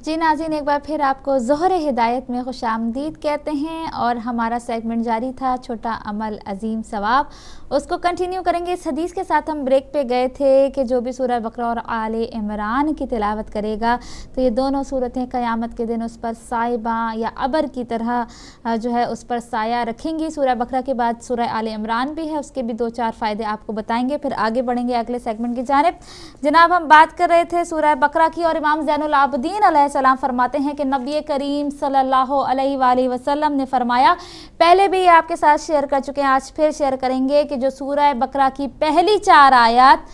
जी नाज़रीन, एक बार फिर आपको ज़ोहरे हिदायत में खुशामदीद कहते हैं और हमारा सेगमेंट जारी था छोटा अमल अजीम सवाब, उसको कंटिन्यू करेंगे। इस हदीस के साथ हम ब्रेक पे गए थे कि जो भी सूरह बकरा और आले इमरान की तिलावत करेगा तो ये दोनों सूरतें क़यामत के दिन उस पर साइबा या अबर की तरह जो है उस पर साया रखेंगी। सूरह बकरा के बाद सूरह आले इमरान भी है, उसके भी 2-4 फ़ायदे आपको बताएंगे, फिर आगे बढ़ेंगे अगले सेगमेंट की जानिब। जनाब, हम बात कर रहे थे सूरह बकरा की और इमाम ज़ैनुल आबिदीन अलैहिस्सलाम फरमाते हैं कि नबी करीम सल्लल्लाहु अलैहि वसल्लम ने फरमाया, पहले भी आपके साथ शेयर कर चुके हैं, आज फिर शेयर करेंगे कि जो सूरह बकरा की पहली 4 आयत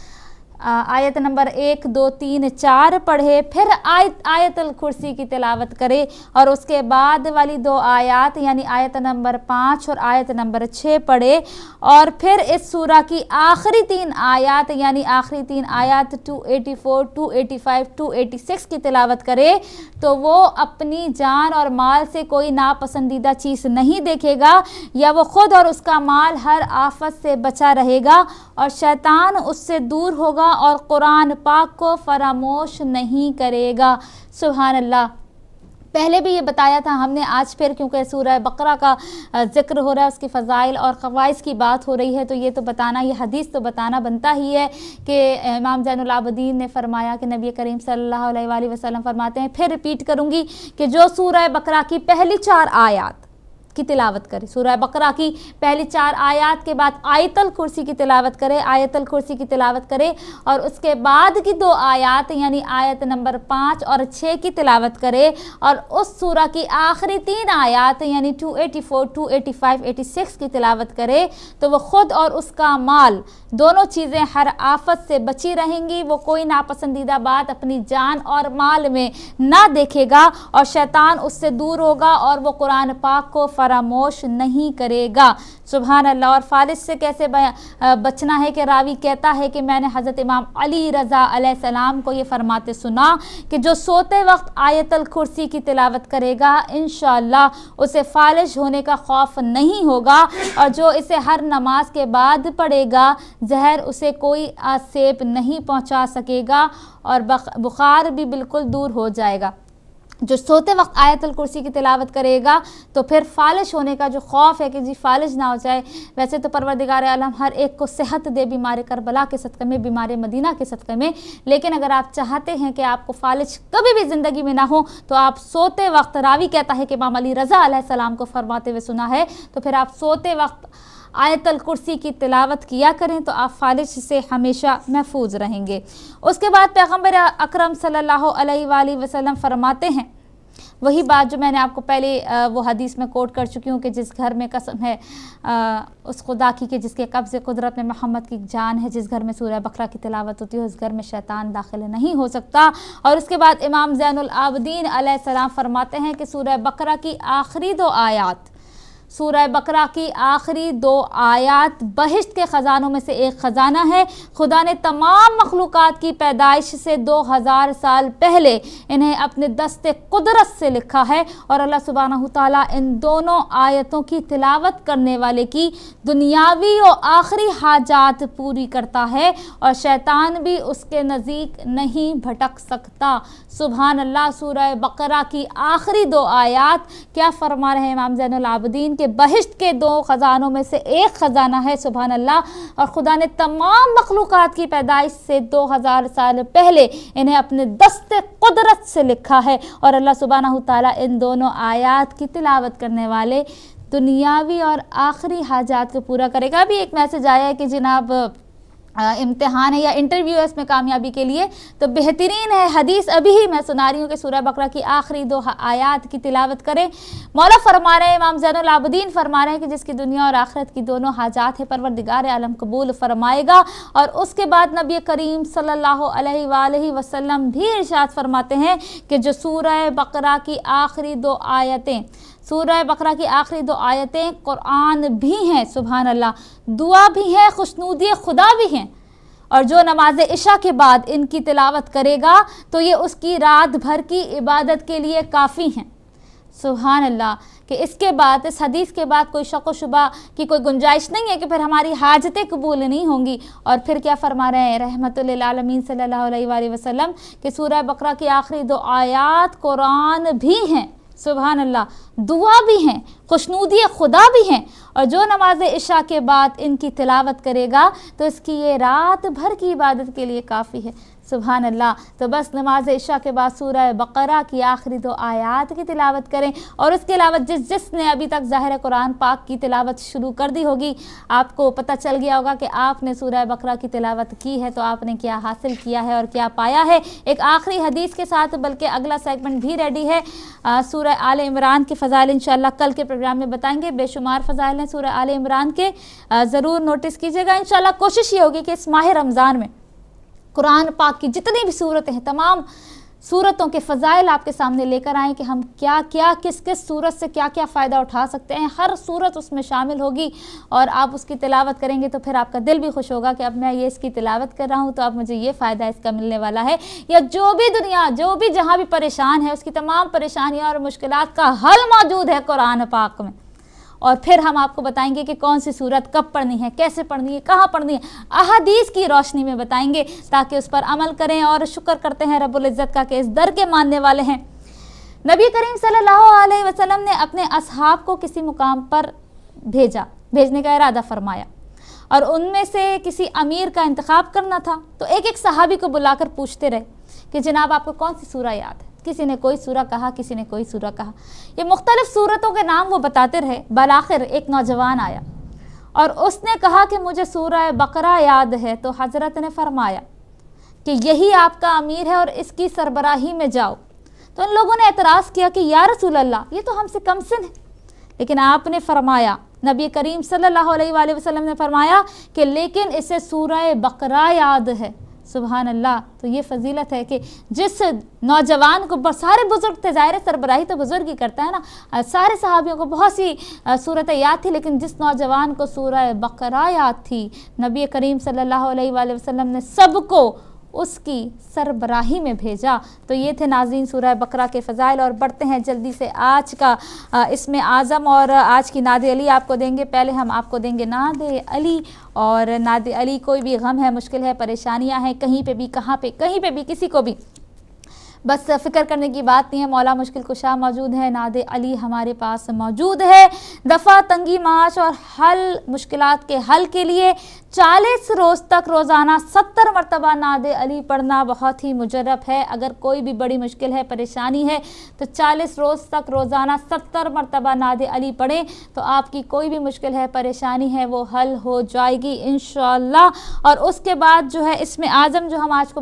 आयत नंबर 1, 2, 3, 4 पढ़े, फिर आयतुल कुर्सी की तिलावत करे और उसके बाद वाली 2 आयत यानी आयत नंबर 5 और आयत नंबर 6 पढ़े और फिर इस सूरा की आखिरी 3 आयत यानी आखिरी 3 आयत 284, 285, 286 की तिलावत करे तो वो अपनी जान और माल से कोई नापसंदीदा चीज़ नहीं देखेगा या वो खुद और उसका माल हर आफत से बचा रहेगा और शैतान उससे दूर होगा और कुरान पाक को फरामोश नहीं करेगा। सुभान अल्लाह। पहले भी ये बताया था हमने, आज फिर क्योंकि सूरह बकरा का जिक्र हो रहा है, उसकी फ़ज़ाइल और ख़वाइस की बात हो रही है तो ये तो बताना, ये हदीस तो बताना बनता ही है कि इमाम ज़ैनुल आबिदीन ने फरमाया कि नबी करीम सल्लल्लाहु अलैहि वसल्लम फरमाते हैं, फिर रिपीट करूँगी कि जो सूरह बकरा की पहली 4 आयत की तिलावत करे, सूरह बकरा की पहली 4 आयत के बाद आयतुल कुर्सी की तिलावत करे, आयतुल कुर्सी की तिलावत करे और उसके बाद की 2 आयत यानी आयत नंबर 5 और 6 की तिलावत करे और उस सूरा की आखिरी 3 आयत यानी 284, 285, 86 की तिलावत करे तो वो खुद और उसका माल दोनों चीज़ें हर आफत से बची रहेंगी। वो कोई नापसंदीदा बात अपनी जान और माल में ना देखेगा और शैतान उससे दूर होगा और वो कुरान पाक को फरामोश नहीं करेगा। सुभान अल्लाह। और फालिस से कैसे बचना है कि रावी कहता है कि मैंने हज़रत इमाम अली रज़ा अलैहिस्सलाम को ये फरमाते सुना कि जो सोते वक्त आयतुल कुर्सी की तिलावत करेगा इंशाअल्लाह उसे फालिश होने का खौफ नहीं होगा और जो इसे हर नमाज के बाद पढ़ेगा जहर उसे कोई आसेब नहीं पहुंचा सकेगा और बुखार भी बिल्कुल दूर हो जाएगा। जो सोते वक्त आयतुल कुर्सी की तिलावत करेगा तो फिर फालिश होने का जो खौफ है कि जी फालिश ना हो जाए, वैसे तो परवरदिगार आलम हर एक को सेहत दे बीमार करबला के सदक़े में, बीमार मदीना के सदक़े में, लेकिन अगर आप चाहते हैं कि आपको फालिश कभी भी ज़िंदगी में ना हो तो आप सोते वक्त, रावी कहता है कि इमाम अली रज़ा अलैहिस्सलाम को फरमाते हुए सुना है, तो फिर आप सोते वक्त आयतुल कुर्सी की तिलावत किया करें तो आप फालिश से हमेशा महफूज रहेंगे। उसके बाद पैगम्बर अकरम सल्लल्लाहु अलैहि वसल्लम फरमाते हैं वही बात जो मैंने आपको पहले वो हदीस में कोट कर चुकी हूँ कि जिस घर में कसम है उस खुदा की कि जिसके कब्ज़े कुदरत में मोहम्मद की जान है, जिस घर में सूरह बकरा की तिलावत होती है उस घर में शैतान दाखिल नहीं हो सकता। और उसके बाद इमाम ज़ैनुल आबिदीन अलैहिस्सलाम फरमाते हैं कि सूरह बकरा की आखिरी 2 आयत, सूरह बकरा की आखिरी 2 आयत बहिश्त के ख़जानों में से एक ख़जाना है। खुदा ने तमाम मखलूक़ात की पैदाइश से 2000 साल पहले इन्हें अपने दस्ते कुदरत से लिखा है और अल्लाह सुब्हानहू तआला इन दोनों आयतों की तिलावत करने वाले की दुनियावी और आखिरी हाजात पूरी करता है और शैतान भी उसके नज़दीक नहीं भटक सकता। सुभान अल्लाह। सूरह बकरा की आखिरी 2 आयत क्या फरमा रहे हैं इमाम ज़ैनुल आबिदीन के बहिश्त के 2 ख़जानों में से एक ख़जाना है। सुभान अल्लाह। और खुदा ने तमाम मखलूक़ात की पैदाइश से 2000 साल पहले इन्हें अपने दस्ते कुदरत से लिखा है और अल्लाह सुब्हानहू तआला इन दोनों आयत की तिलावत करने वाले दुनियावी और आखिरी हाजात को पूरा करेगा। अभी एक मैसेज आया है कि जनाब इम्तिहान है या इंटरव्यू है इसमें कामयाबी के लिए, तो बेहतरीन है हदीस अभी ही मैं सुना रही हूँ कि सूरह बकरा की आखिरी 2 आयत की तिलावत करें। मौला फरमा रहे हैं, इमाम ज़ैनुल आबिदीन फरमा रहे हैं कि जिसकी दुनिया और आखिरत की दोनों हाजात है परवरदिगार आलम कबूल फरमाएगा। और उसके बाद नबी करीम सल्लल्लाहु अलैहि वसल्लम भी इरशाद फरमाते हैं कि जो सूरह बकरा की आखिरी 2 आयतें, सूरह बकरा की आखिरी 2 आयतें कुरान भी हैं, सुभान अल्लाह, दुआ भी है, खुशनूदी खुदा भी हैं और जो नमाज इशा के बाद इनकी तिलावत करेगा तो ये उसकी रात भर की इबादत के लिए काफ़ी हैं। सुभान अल्लाह, कि इसके बाद, इस हदीस के बाद कोई शक व शुबा की कोई गुंजाइश नहीं है कि फिर हमारी हाजतें कबूल नहीं होंगी। और फिर क्या फरमा रहे हैं रहमतुल लिल आलमीन सल्लल्लाहु अलैहि वसल्लम कि सूरह बकरा की आखिरी 2 आयात कुरान भी हैं, सुभान अल्लाह, दुआ भी हैं, खुशनूदी खुदा भी हैं। और जो नमाज इशा के बाद इनकी तिलावत करेगा तो इसकी ये रात भर की इबादत के लिए काफ़ी है, सुभान अल्लाह। तो बस नमाज इशा के बाद सूरह बकरा की आखिरी 2 आयात की तिलावत करें। और उसके अलावा जिसने अभी तक ज़ाहिर कुरान पाक की तिलावत शुरू कर दी होगी, आपको पता चल गया होगा कि आपने सूरह बकरा की तिलावत की है तो आपने क्या हासिल किया है और क्या पाया है। एक आखिरी हदीस के साथ बल्कि अगला सेगमेंट भी रेडी है। सूरह आले इमरान के फ़ज़ाइल इंशाअल्लाह कल के प्रोग्राम में बताएंगे। बेशुमार फ़ज़ाइल हैं सूरह आले इमरान के, ज़रूर नोटिस कीजिएगा। इंशाअल्लाह कोशिश ये होगी कि इस माह रमज़ान में कुरान पाक की जितनी भी सूरतें हैं, तमाम सूरतों के फ़ज़ाइल आपके सामने लेकर आएँ कि हम क्या क्या किस किस सूरत से क्या क्या फ़ायदा उठा सकते हैं। हर सूरत उसमें शामिल होगी और आप उसकी तिलावत करेंगे तो फिर आपका दिल भी खुश होगा कि अब मैं ये इसकी तिलावत कर रहा हूँ तो अब मुझे ये फ़ायदा इसका मिलने वाला है। या जो भी दुनिया, जो भी जहाँ भी परेशान है, उसकी तमाम परेशानियाँ और मुश्किलात का हल मौजूद है कुरान पाक में। और फिर हम आपको बताएंगे कि कौन सी सूरत कब पढ़नी है, कैसे पढ़नी है, कहाँ पढ़नी है, अहादीस की रोशनी में बताएंगे ताकि उस पर अमल करें। और शुक्र करते हैं रब्बुल इज़्ज़त का कि इस दर के मानने वाले हैं। नबी करीम सल्लल्लाहु अलैहि वसल्लम ने अपने असहाब को किसी मुकाम पर भेजने का इरादा फरमाया और उनमें से किसी अमीर का इंतखाब करना था। तो एक एक सहाबी को बुलाकर पूछते रहे कि जनाब आपको कौन सी सूरह याद है। किसी ने कोई सूरह कहा, किसी ने कोई सूरह कहा। ये मुख्तलिफ सूरतों के नाम वो बताते रहे। बलाखिर एक नौजवान आया और उसने कहा कि मुझे सूरह बकरा याद है। तो हज़रत ने फरमाया कि यही आपका अमीर है और इसकी सरबराही में जाओ। तो उन लोगों ने एतराज़ किया कि या रसूल अल्लाह, ये तो हमसे कम सिन है। लेकिन आपने फरमाया, नबी करीम सल्लल्लाहु अलैहि वसल्लम ने फरमाया कि लेकिन इसे सूरह बकरा याद है। सुभान अल्लाह। तो ये फजीलत है कि जिस नौजवान को, सारे बुजुर्ग थे, ज़ाहिर सरबराही तो बुजुर्ग ही करता है ना, सारे सहाबियों को बहुत सी सूरतें याद थी, लेकिन जिस नौजवान को सूरह बकरा याद थी, नबी करीम सल्लल्लाहु अलैहि वसल्लम ने सबको उसकी सरबराही में भेजा। तो ये थे नाज़रीन सूरह बकरा के फ़ज़ाइल। और बढ़ते हैं जल्दी से आज का इसमें आज़म और आज की नादे अली आपको देंगे। पहले हम आपको देंगे नादे अली। और नादे अली, कोई भी गम है, मुश्किल है, परेशानियां हैं, कहीं पे भी, कहाँ पे, कहीं पे भी, किसी को भी बस फ़िक्र करने की बात नहीं है। मौला मुश्किल कुशा मौजूद है, नादे अली हमारे पास मौजूद है। दफ़ा तंगी माश और हल मुश्किलात के हल के लिए 40 रोज़ तक रोज़ाना 70 मरतबा नादे अली पढ़ना बहुत ही मुजर्रब है। अगर कोई भी बड़ी मुश्किल है, परेशानी है, तो 40 रोज़ तक रोज़ाना 70 मरतबा नादे अली पढ़ें तो आपकी कोई भी मुश्किल है, परेशानी है, वो हल हो जाएगी इंशाअल्लाह। और उसके बाद जो है इसमें आज़म जो हम आज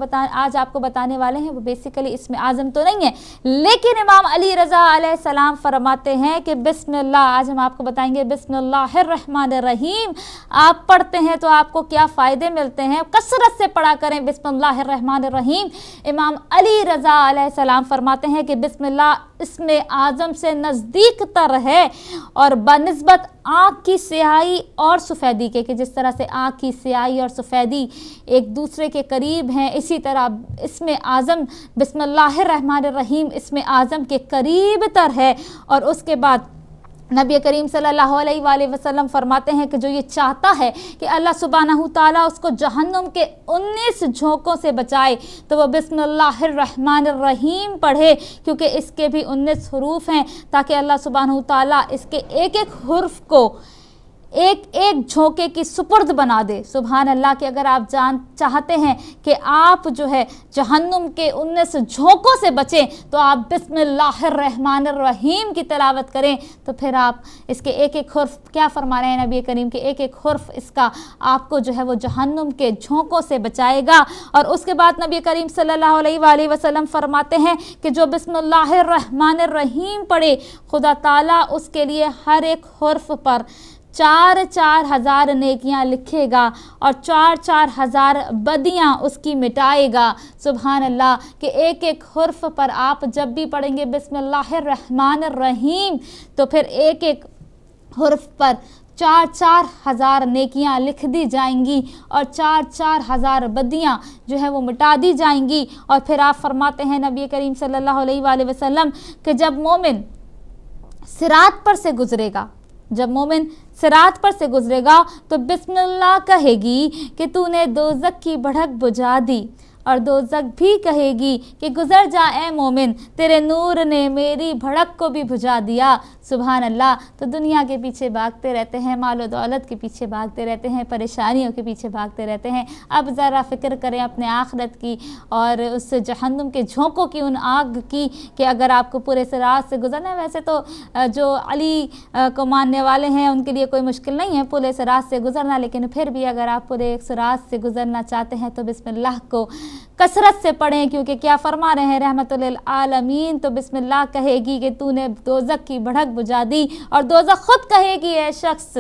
आपको बताने वाले हैं वो बेसिकली इसमें आज़म तो नहीं है, लेकिन इमाम अली रज़ा अलैहिस्सलाम फरमाते हैं कि बिस्मिल्लाह, आज हम आपको बताएंगे बिस्मिल्लाहिर्रहमानिर्रहीम आप पढ़ते हैं तो आपको क्या फ़ायदे मिलते हैं। कसरत से पढ़ा करें बिस्मिल्लाहिर्रहमानिर्रहीम। इमाम अली रज़ा अलैहिस्सलाम फरमाते हैं कि बिस्मिल्लाह इसमें आज़म से नज़दीक तर है और बनिस्बत आँख की स्याही और सफ़ेदी के, कि जिस तरह से आँख की स्याही और सफ़ेदी एक दूसरे के करीब हैं, इसी तरह इसमें आज़म बिस्मिल्लाहिर्रहमानिर्रहीम इसमें आज़म के करीब तर है। और उसके बाद नबी करीम सल्लल्लाहु अलैहि वसल्लम फरमाते हैं कि जो ये चाहता है कि अल्लाह सुब्हानहू ताला उसको जहन्नुम के 19 झोंकों से बचाए तो वह बिस्मिल्लाहिर्रहमानिर्रहीम पढ़े, क्योंकि इसके भी 19 हरूफ हैं, ताकि अल्लाह सुब्हानहू ताला इसके एक एक हुर्फ को एक एक झोंके की सुपुर्द बना दे। सुभान अल्लाह। कि अगर आप चाहते हैं कि आप जो है जहन्नुम के 19 झोंकों से बचें तो आप बिस्मिल्लाहिर्रहमानिर्रहीम की तिलावत करें। तो फिर आप इसके एक एक हुर्फ, क्या फरमा रहे हैं नबी करीम के, एक एक हुर्फ इसका आपको जो है वो जहन्नुम के झोंकों से बचाएगा। और उसके बाद नबी करीम सल्लल्लाहु अलैहि वसल्लम फरमाते हैं कि जो बिस्मिल्लाहिर्रहमानिर्रहीम पढ़े, खुदा ताला उसके लिए हर एक हुर्फ पर 4-4 हज़ार नेकियां लिखेगा और 4-4 हज़ार बदियां उसकी मिटाएगा। सुभान अल्लाह। कि एक एक हुर्फ पर आप जब भी पढ़ेंगे बिस्मिल्लाहिर्रहमानिर्रहीम तो फिर एक एक हुर्फ पर 4-4 हज़ार नेकियां लिख दी जाएंगी और 4-4 हज़ार बदियां जो है वो मिटा दी जाएंगी। और फिर आप फरमाते हैं नबी करीम सल्लल्लाहु अलैहि वसल्लम कि जब मोमिन सिरात पर से गुजरेगा, जब मोमिन सिरात पर से गुजरेगा तो बिस्मिल्लाह कहेगी कि तूने दोज़ख की भड़क बुझा दी, और दोज़ख भी कहेगी कि गुजर जा ए मोमिन, तेरे नूर ने मेरी भड़क को भी बुझा दिया। सुभान अल्लाह। तो दुनिया के पीछे भागते रहते हैं, माल और दौलत के पीछे भागते रहते हैं, परेशानियों के पीछे भागते रहते हैं। अब ज़रा फ़िक्र करें अपने आखिरत की और उस जहन्नुम के झोंकों की, उन आग की, कि अगर आपको पूरे सिरात से गुजरना है। वैसे तो जो अली को मानने वाले हैं उनके लिए कोई मुश्किल नहीं है पूरे सिरात से गुजरना, लेकिन फिर भी अगर आप पूरे सिरात से गुजरना चाहते हैं तो बिस्मिल्लाह को कसरत से पढ़ें, क्योंकि क्या फरमा रहे हैं रहमतुल लिल आलमीन। तो बिस्मिल्लाह कहेगी कि तूने दोज़ख की भड़क बुझा दी, और दोज़ख खुद कहेगी ए शख्स,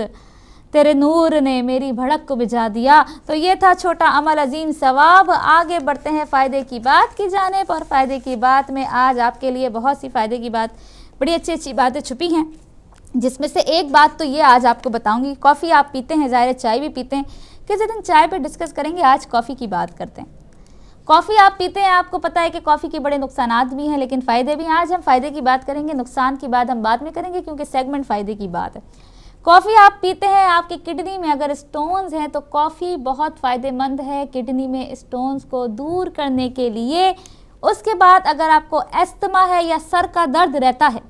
तेरे नूर ने मेरी भड़क को बुझा दिया। तो ये था छोटा अमल अजीम सवाब। आगे बढ़ते हैं फ़ायदे की बात की जानिब, और फ़ायदे की बात में आज आपके लिए बहुत सी फ़ायदे की बात, बड़ी अच्छी अच्छी बातें छुपी हैं, जिसमें से एक बात तो ये आज आपको बताऊँगी। कॉफ़ी आप पीते हैं, ज़ाहिर चाय भी पीते हैं, किसी दिन चाय पर डिस्कस करेंगे, आज कॉफ़ी की बात करते हैं। कॉफ़ी आप पीते हैं, आपको पता है कि कॉफ़ी के बड़े नुकसानात भी हैं लेकिन फ़ायदे भी हैं। आज हम फ़ायदे की बात करेंगे, नुकसान की बात हम बाद में करेंगे, क्योंकि सेगमेंट फ़ायदे की बात है। कॉफ़ी आप पीते हैं, आपकी किडनी में अगर स्टोन्स हैं तो कॉफ़ी बहुत फ़ायदेमंद है किडनी में स्टोन्स को दूर करने के लिए। उसके बाद अगर आपको एस्थमा है या सर का दर्द रहता है,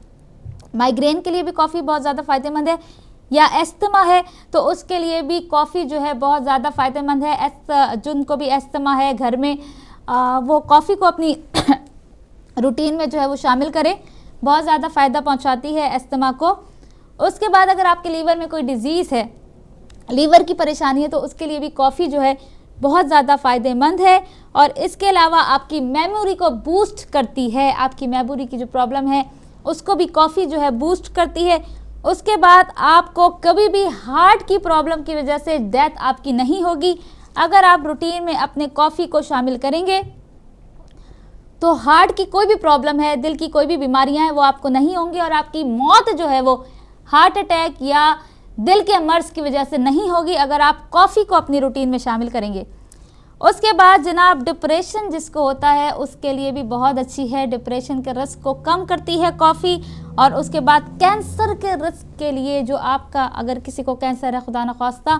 माइग्रेन के लिए भी कॉफ़ी बहुत ज़्यादा फ़ायदेमंद है, या एस्थमा है तो उसके लिए भी कॉफ़ी जो है बहुत ज़्यादा फ़ायदेमंद है। जिनको भी एस्थमा है घर में, वो कॉफ़ी को अपनी रूटीन में जो है वो शामिल करें, बहुत ज़्यादा फ़ायदा पहुंचाती है एस्थमा को। उसके बाद अगर आपके लीवर में कोई डिज़ीज़ है, लीवर की परेशानी है, तो उसके लिए भी कॉफ़ी जो है बहुत ज़्यादा फ़ायदेमंद है। और इसके अलावा आपकी मेमोरी को बूस्ट करती है, आपकी मेमोरी की जो प्रॉब्लम है उसको भी कॉफ़ी जो है बूस्ट करती है। उसके बाद आपको कभी भी हार्ट की प्रॉब्लम की वजह से डेथ आपकी नहीं होगी। अगर आप रूटीन में अपने कॉफ़ी को शामिल करेंगे तो हार्ट की कोई भी प्रॉब्लम है, दिल की कोई भी बीमारियां हैं, वो आपको नहीं होंगी, और आपकी मौत जो है वो हार्ट अटैक या दिल के मर्ज की वजह से नहीं होगी अगर आप कॉफ़ी को अपनी रूटीन में शामिल करेंगे। उसके बाद जनाब डिप्रेशन जिसको होता है उसके लिए भी बहुत अच्छी है, डिप्रेशन के रिस्क को कम करती है कॉफ़ी। और उसके बाद कैंसर के रिस्क के लिए, जो आपका अगर किसी को कैंसर है खुदा न खास्ता,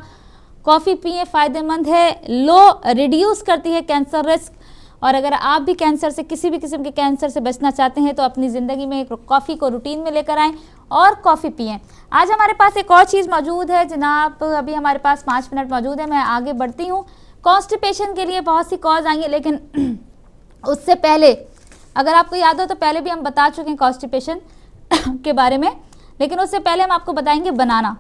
कॉफ़ी पिए, फ़ायदेमंद है, लो रिड्यूस करती है कैंसर रिस्क। और अगर आप भी कैंसर से, किसी भी किस्म के कैंसर से बचना चाहते हैं तो अपनी ज़िंदगी में एक कॉफ़ी को रूटीन में लेकर आएँ और कॉफ़ी पिएँ। आज हमारे पास एक और चीज़ मौजूद है जनाब, अभी हमारे पास 5 मिनट मौजूद है, मैं आगे बढ़ती हूँ। कॉन्स्टिपेशन के लिए बहुत सी कॉज आएंगे, लेकिन उससे पहले अगर आपको याद हो तो पहले भी हम बता चुके हैं कॉन्स्टिपेशन के बारे में, लेकिन उससे पहले हम आपको बताएंगे बनाना।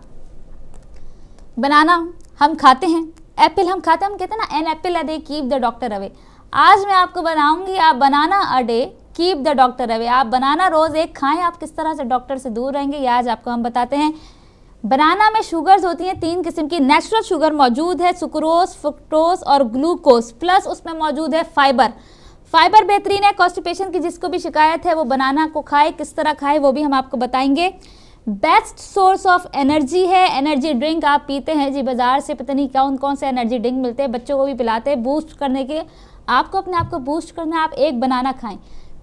बनाना हम खाते हैं, एप्पल हम खाते हैं, हम कहते हैं ना an apple a day keep the doctor away. आज मैं आपको बनाऊंगी आप banana a day keep the doctor away. आप बनाना रोज़ एक खाएं, आप किस तरह से डॉक्टर से दूर रहेंगे, ये आज आपको हम बताते हैं। बनाना में शुगर्स होती हैं 3 किस्म की। नेचुरल शुगर मौजूद है, सुक्रोज, फ्रुक्टोज और ग्लूकोज, प्लस उसमें मौजूद है फाइबर। फाइबर बेहतरीन है कॉन्स्टिपेशन की, जिसको भी शिकायत है वो बनाना को खाए। किस तरह खाए वो भी हम आपको बताएंगे। बेस्ट सोर्स ऑफ एनर्जी है, एनर्जी ड्रिंक आप पीते हैं जी बाज़ार से, पता नहीं कौन कौन से एनर्जी ड्रिंक मिलते हैं, बच्चों को भी पिलाते हैं बूस्ट करने के। आपको अपने आप को बूस्ट करना है, आप एक बनाना खाएं,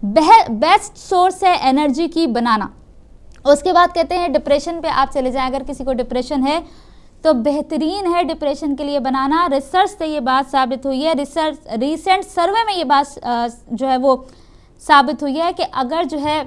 बेस्ट सोर्स है एनर्जी की बनाना। उसके बाद कहते हैं डिप्रेशन पे आप चले जाएं, अगर किसी को डिप्रेशन है तो बेहतरीन है डिप्रेशन के लिए बनाना। रिसर्च से ये बात साबित हुई है, रिसेंट सर्वे में ये बात जो है वो साबित हुई है कि अगर जो है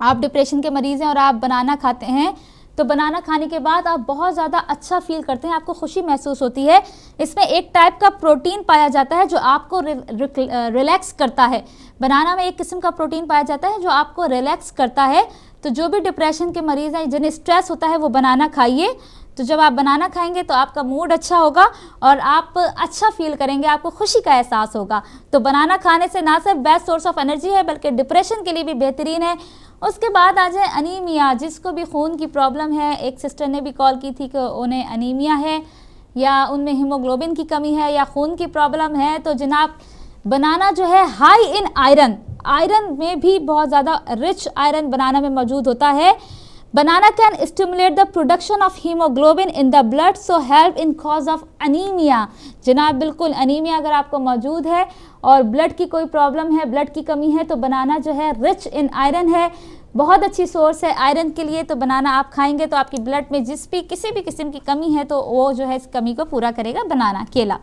आप डिप्रेशन के मरीज़ हैं और आप बनाना खाते हैं तो बनाना खाने के बाद आप बहुत ज़्यादा अच्छा फील करते हैं, आपको खुशी महसूस होती है। इसमें एक टाइप का प्रोटीन पाया जाता है जो आपको रिलैक्स करता है। बनाना में एक किस्म का प्रोटीन पाया जाता है जो आपको रिलैक्स करता है। तो जो भी डिप्रेशन के मरीज़ हैं, जिन्हें स्ट्रेस होता है, वो बनाना खाइए। तो जब आप बनाना खाएंगे तो आपका मूड अच्छा होगा और आप अच्छा फील करेंगे, आपको खुशी का एहसास होगा। तो बनाना खाने से ना सिर्फ बेस्ट सोर्स ऑफ एनर्जी है बल्कि डिप्रेशन के लिए भी बेहतरीन है। उसके बाद आ जाए अनीमिया, जिसको भी खून की प्रॉब्लम है। एक सिस्टर ने भी कॉल की थी कि उन्हें अनीमिया है या उनमें हीमोग्लोबिन की कमी है या खून की प्रॉब्लम है। तो जनाब बनाना जो है हाई इन आयरन, आयरन में भी बहुत ज़्यादा रिच आयरन बनाना में मौजूद होता है। Banana can stimulate the production of haemoglobin in the blood, so help in cause of anaemia. जनाब बिल्कुल अनीमिया अगर आपको मौजूद है और ब्लड की कोई प्रॉब्लम है, ब्लड की कमी है, तो बनाना जो है रिच इन आयरन है। बहुत अच्छी सोर्स है आयरन के लिए। तो बनाना आप खाएंगे तो आपकी ब्लड में किसी भी किस्म की कमी है तो वो जो है इस कमी को पूरा करेगा बनाना, केला।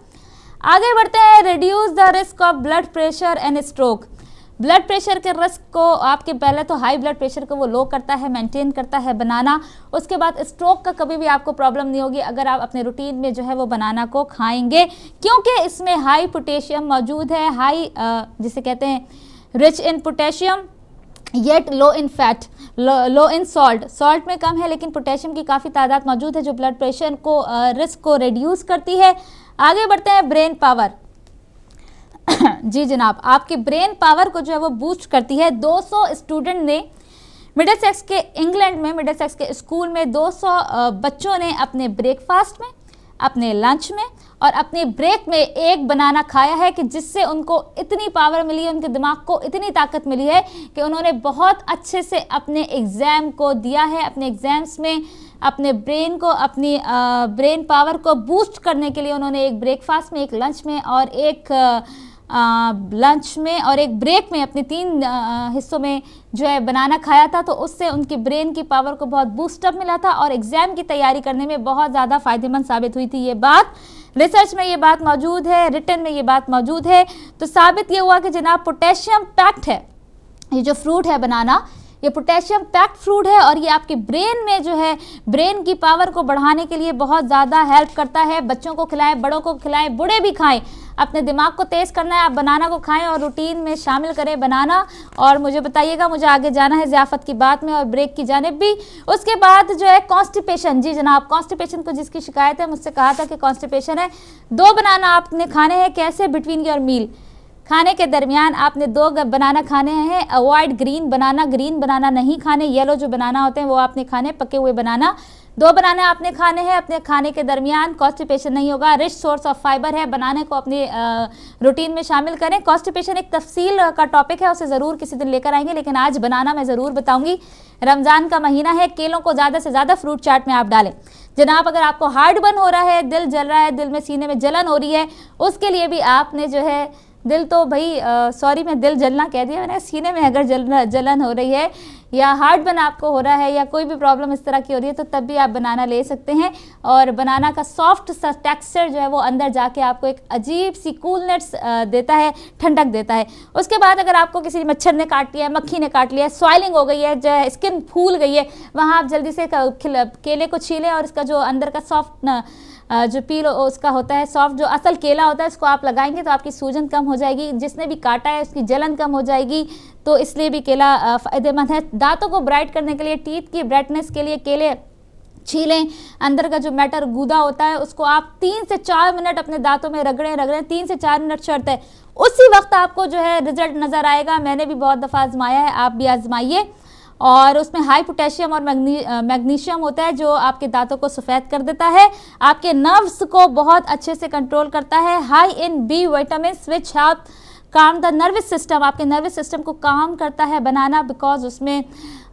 आगे बढ़ते हैं, reduce the risk of blood pressure and stroke. Blood pressure के रिस्क को आपके पहले तो हाई ब्लड प्रेशर को वो लो करता है, मेंटेन करता है बनाना। उसके बाद स्ट्रोक का कभी भी आपको प्रॉब्लम नहीं होगी अगर आप अपने रूटीन में जो है वो बनाना को खाएंगे, क्योंकि इसमें हाई पोटेशियम मौजूद है, हाई जिसे कहते हैं rich in potassium yet low in fat, low in salt. Salt में कम है लेकिन पोटेशियम की काफ़ी तादाद मौजूद है जो ब्लड प्रेशर को रिस्क को रिड्यूस करती है। आगे बढ़ते हैं, ब्रेन पावर। जी जनाब, आपके ब्रेन पावर को जो है वो बूस्ट करती है। 200 स्टूडेंट ने मिडिलसेक्स के इंग्लैंड में मिडिलसेक्स के स्कूल में 200 बच्चों ने अपने ब्रेकफास्ट में, अपने लंच में और अपने ब्रेक में एक बनाना खाया है कि जिससे उनको इतनी पावर मिली है, उनके दिमाग को इतनी ताकत मिली है कि उन्होंने बहुत अच्छे से अपने एग्ज़ाम को दिया है। अपने एग्ज़ाम्स में अपने ब्रेन को, अपनी ब्रेन पावर को बूस्ट करने के लिए उन्होंने एक ब्रेकफास्ट में, एक लंच में और एक ब्रेक में अपने 3 हिस्सों में जो है बनाना खाया था। तो उससे उनकी ब्रेन की पावर को बहुत बूस्टअप मिला था और एग्ज़ाम की तैयारी करने में बहुत ज़्यादा फ़ायदेमंद साबित हुई थी। ये बात रिसर्च में ये बात मौजूद है, रिटन में ये बात मौजूद है। तो साबित ये हुआ कि जनाब पोटेशियम पैक्ड है ये जो फ्रूट है बनाना, ये पोटेशियम पैक्ड फ्रूट है और ये आपके ब्रेन में जो है ब्रेन की पावर को बढ़ाने के लिए बहुत ज़्यादा हेल्प करता है। बच्चों को खिलाएं, बड़ों को खिलाएं, बूढ़े भी खाएं। अपने दिमाग को तेज़ करना है, आप बनाना को खाएं और रूटीन में शामिल करें बनाना। और मुझे बताइएगा, मुझे आगे जाना है ज़ियाफ़त की बात में और ब्रेक की जानिब भी। उसके बाद जो है कॉन्स्टिपेशन। जी जनाब, कॉन्स्टिपेशन को जिसकी शिकायत है, मुझसे कहा था कि कॉन्स्टिपेशन है, 2 बनाना आपने खाने हैं। कैसे? बिटवीन योर मील, खाने के दरमियान आपने 2 बनाना खाने हैं। अवॉइड ग्रीन बनाना नहीं खाने, येलो जो बनाना होते हैं वो आपने खाने, पके हुए बनाना। 2 बनाने आपने खाने हैं अपने खाने के दरमियान, कॉन्स्टिपेशन नहीं होगा। रिच सोर्स ऑफ फाइबर है, बनाने को अपनी रूटीन में शामिल करें। कॉन्स्टिपेशन एक तफसील का टॉपिक है, उसे ज़रूर किसी दिन लेकर आएंगे, लेकिन आज बनाना मैं ज़रूर बताऊंगी। रमज़ान का महीना है, केलों को ज़्यादा से ज़्यादा फ्रूट चाट में आप डालें। जनाब, अगर आपको हार्ट बर्न हो रहा है, दिल जल रहा है, दिल में सीने में जलन हो रही है, उसके लिए भी आपने जो है दिल तो भाई सॉरी मैं दिल जलना कह दिया मैंने, सीने में अगर जलन हो रही है या हार्ट बर्न आपको हो रहा है या कोई भी प्रॉब्लम इस तरह की हो रही है तो तब भी आप बनाना ले सकते हैं। और बनाना का सॉफ्ट सा टेक्सचर जो है वो अंदर जाके आपको एक अजीब सी कूलनेस देता है, ठंडक देता है। उसके बाद अगर आपको किसी मच्छर ने काट लिया है, मक्खी ने काट लिया है, सॉइलिंग हो गई है, जो है स्किन फूल गई है, वहाँ आप जल्दी से केले को छीलें और इसका जो अंदर का सॉफ्ट जो पील उसका होता है, सॉफ्ट जो असल केला होता है, इसको आप लगाएंगे तो आपकी सूजन कम हो जाएगी, जिसने भी काटा है उसकी जलन कम हो जाएगी। तो इसलिए भी केला फ़ायदेमंद है। दांतों को ब्राइट करने के लिए, टीथ की ब्राइटनेस के लिए केले छीलें। अंदर का जो मैटर गूदा होता है उसको आप 3 से 4 मिनट अपने दांतों में रगड़ें 3 से 4 मिनट शर्त है, उसी वक्त आपको जो है रिजल्ट नज़र आएगा। मैंने भी बहुत दफ़ा आजमाया है, आप भी आजमाइए। और उसमें हाई पोटेशियम और मैग्नीशियम होता है जो आपके दांतों को सफ़ेद कर देता है, आपके नर्व्स को बहुत अच्छे से कंट्रोल करता है। High in B vitamin which help calm the nervous system, आपके नर्वस सिस्टम को काम करता है बनाना, बिकॉज उसमें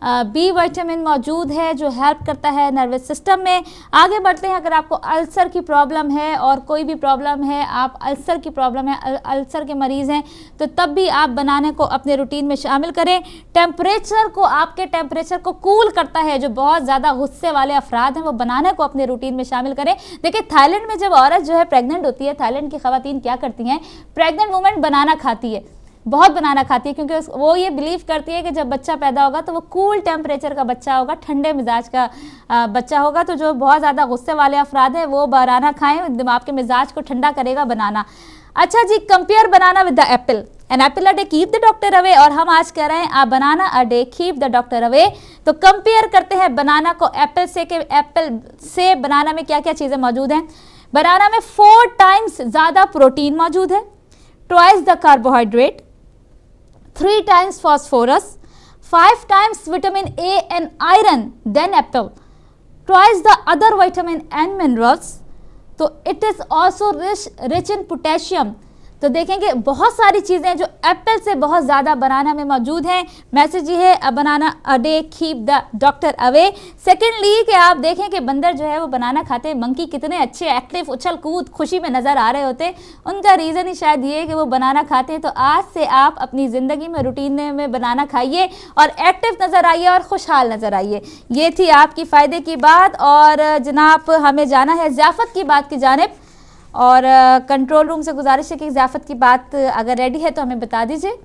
बी विटामिन मौजूद है जो हेल्प करता है नर्वस सिस्टम में। आगे बढ़ते हैं, अगर आपको अल्सर की प्रॉब्लम है और कोई भी प्रॉब्लम है, आप अल्सर की प्रॉब्लम है, अल्सर के मरीज़ हैं, तो तब भी आप बनाने को अपने रूटीन में शामिल करें। टेम्परेचर को, आपके टेम्परेचर को कूल करता है, जो बहुत ज़्यादा गुस्से वाले अफराद हैं वो बनाने को अपने रूटीन में शामिल करें। देखिए थाईलैंड में जब औरत जो है प्रेग्नेंट होती है, थाईलैंड की ख़वातीन क्या करती हैं, प्रेग्नेंट वुमेन बनाना खाती है, बहुत बनाना खाती है, क्योंकि वो ये बिलीव करती है कि जब बच्चा पैदा होगा तो वो कूल टेम्परेचर का बच्चा होगा, ठंडे मिजाज का बच्चा होगा। तो जो बहुत ज़्यादा गुस्से वाले अफराद हैं वो बनाना खाएं, दिमाग के मिजाज को ठंडा करेगा बनाना। अच्छा जी, compare banana with the apple, an apple a day keep the doctor away, और हम आज कह रहे हैं a banana a day keep the doctor away. तो कंपेयर करते हैं बनाना को एप्पल से, कि एप्पल से बनाना में क्या क्या चीज़ें मौजूद हैं। बनाना में 4 टाइम्स ज़्यादा प्रोटीन मौजूद है, twice the carbohydrate, 3 times phosphorus, 5 times vitamin A and iron than apple, twice the other vitamin and minerals. तो it is also rich in potassium, तो देखेंगे बहुत सारी चीज़ें जो एप्पल से बहुत ज़्यादा बनाना में मौजूद हैं। मैसेज ये है, a banana a day keep the doctor away. Secondly कि आप देखें कि बंदर जो है वो बनाना खाते हैं, मंकी कितने अच्छे एक्टिव उछल कूद खुशी में नज़र आ रहे होते, उनका रीज़न ही शायद ये है कि वो बनाना खाते हैं। तो आज से आप अपनी ज़िंदगी में रूटीन में बनाना खाइए और एक्टिव नज़र आइए और खुशहाल नज़र आइए। ये थी आपकी फ़ायदे की बात। और जनाब हमें जाना है ज़ियाफ़त की बात की जानिब, और कंट्रोल रूम से गुजारिश है कि ज़ियाफ़त की बात अगर रेडी है तो हमें बता दीजिए।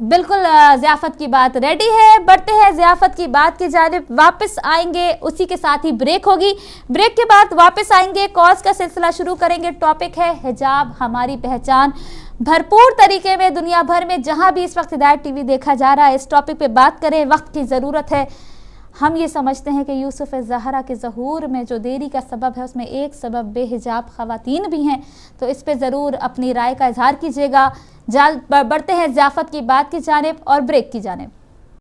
बिल्कुल ज़ियाफ़त की बात रेडी है। बढ़ते हैं ज़ियाफ़त की बात की जानिब, वापस आएंगे, उसी के साथ ही ब्रेक होगी। ब्रेक के बाद वापस आएंगे, कॉल्स का सिलसिला शुरू करेंगे। टॉपिक है हिजाब हमारी पहचान। भरपूर तरीके में दुनिया भर में जहां भी इस वक्त हिदायत टीवी देखा जा रहा है, इस टॉपिक पे बात करें, वक्त की ज़रूरत है। हम ये समझते हैं कि यूसुफ ज़हरा के ज़हूर में जो देरी का सबब है उसमें एक सबब बेहिजाब ख़वातीन भी हैं। तो इस पे ज़रूर अपनी राय का इजहार कीजिएगा। बढ़ते हैं ज़ियाफ़त की बात की जानिब और ब्रेक की जानिब।